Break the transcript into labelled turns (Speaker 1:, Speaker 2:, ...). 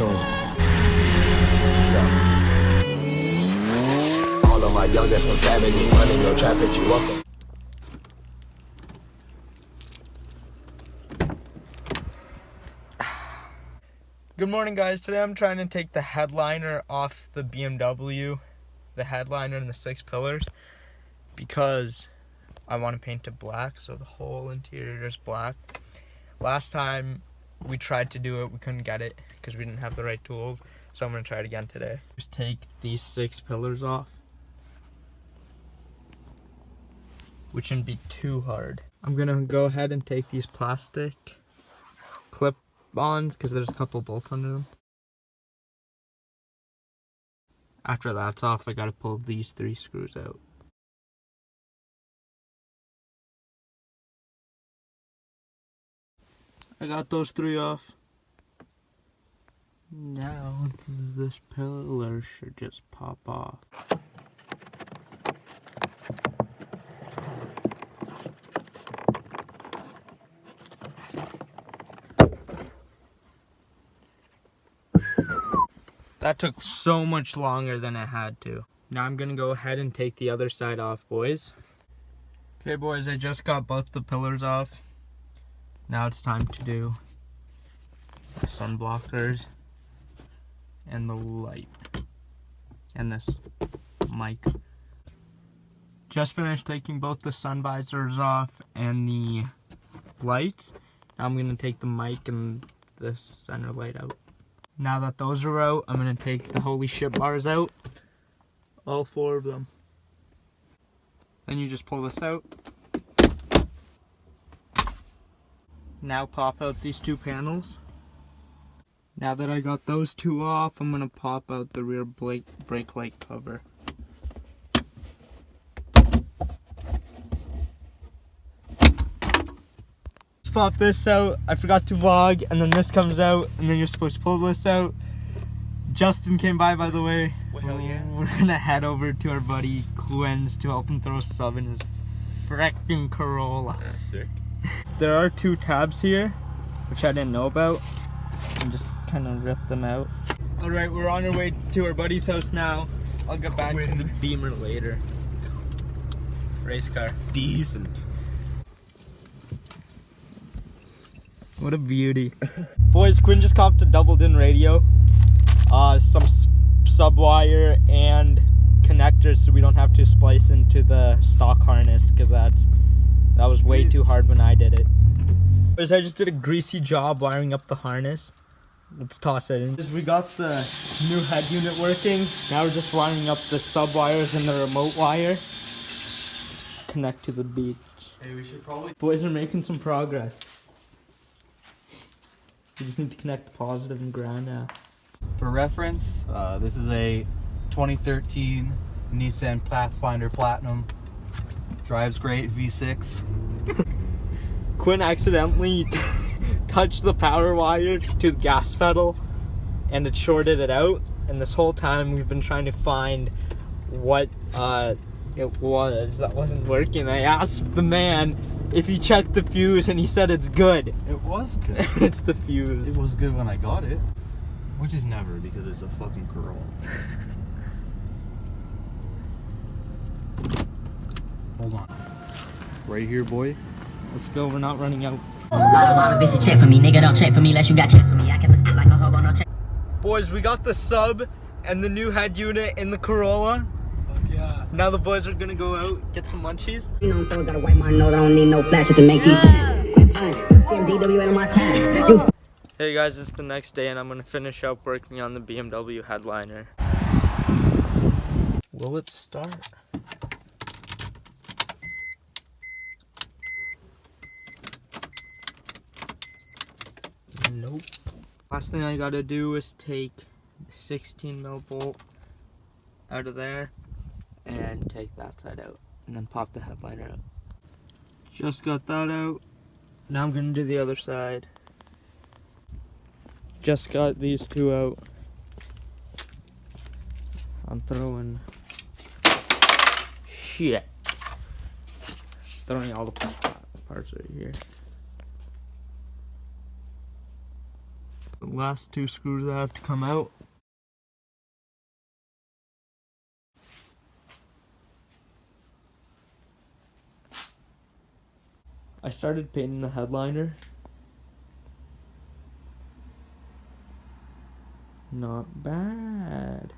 Speaker 1: tune. Yeah. All of my youngest, some savages running your trap at you welcome.
Speaker 2: Good morning, guys. Today I'm trying to take the headliner off the BMW, the headliner and the 6 pillars, because I want to paint it black, so the whole interior is black. Last time we tried to do it, we couldn't get it because we didn't have the right tools, so I'm going to try it again today. Just take these 6 pillars off, which shouldn't be too hard. I'm going to go ahead and take these plastic clip-ons because there's a couple bolts under them. After that's off, I gotta pull these 3 screws out. I got those 3 off. Now this pillar should just pop off. That took so much longer than it had to. Now I'm gonna go ahead and take the other side off, boys. Okay, boys, I just got both the pillars off. Now it's time to do the sun blockers and the light and this mic. Just finished taking both the sun visors off and the lights. Now I'm gonna take the mic and the center light out. Now that those are out, I'm gonna take the holy shit bars out. All 4 of them. Then you just pull this out. Now pop out these 2 panels. Now that I got those 2 off, I'm gonna pop out the rear brake light cover. Pop this out. I forgot to vlog, and then this comes out, and then you're supposed to pull this out. Justin came by the way.
Speaker 3: Well, hell yeah.
Speaker 2: We're gonna head over to our buddy Quin's to help him throw a sub in his frickin' Corolla.
Speaker 3: Sick.
Speaker 2: There are 2 tabs here, which I didn't know about, and just kind of rip them out. All right, we're on our way to our buddy's house now. I'll get back to the Beamer later. Race car.
Speaker 3: Decent.
Speaker 2: What a beauty. Boys, Quin just copped a doubled-in radio, some sub-wire and connectors so we don't have to splice into the stock harness, because that was way too hard when I did it. Boys, I just did a greasy job wiring up the harness. Let's toss it in. We got the new head unit working. Now we're just wiring up the sub-wires and the remote wire. Connect to the beach.
Speaker 3: Hey, we should probably...
Speaker 2: Boys are making some progress. We just need to connect the positive and ground now.
Speaker 3: For reference, this is a 2013 Nissan Pathfinder Platinum. Drives great, V6.
Speaker 2: Quin accidentally touched the power wire to the gas pedal and it shorted it out. And this whole time we've been trying to find what it was that wasn't working. I asked the man if he checked the fuse and he said it's good.
Speaker 3: It was good.
Speaker 2: It's the fuse.
Speaker 3: It was good when I got it. Which is never, because it's a fucking Corolla. Hold on. Right here, boy.
Speaker 2: Let's go, we're not running out.
Speaker 4: Bitches check for me, nigga, don't check for me unless you got checks for me. I can stick like a hub on no check.
Speaker 2: Boys, we got the sub and the new head unit in the Corolla.
Speaker 3: Yeah.
Speaker 2: Now the boys are gonna go out, get some munchies.
Speaker 4: You know, those got a white man, know that I don't need no flashes to make these CMGW on my chain.
Speaker 2: Hey guys, it's the next day and I'm gonna finish up working on the BMW headliner. Will it start? Nope. Last thing I gotta do is take the 16mm bolt out of there and take that side out and then pop the headliner out. Just got that out. Now I'm gonna do the other side. Just got these 2 out. I'm throwing shit. Throwing all the parts right here. The last 2 screws that have to come out. I started painting the headliner. Not bad.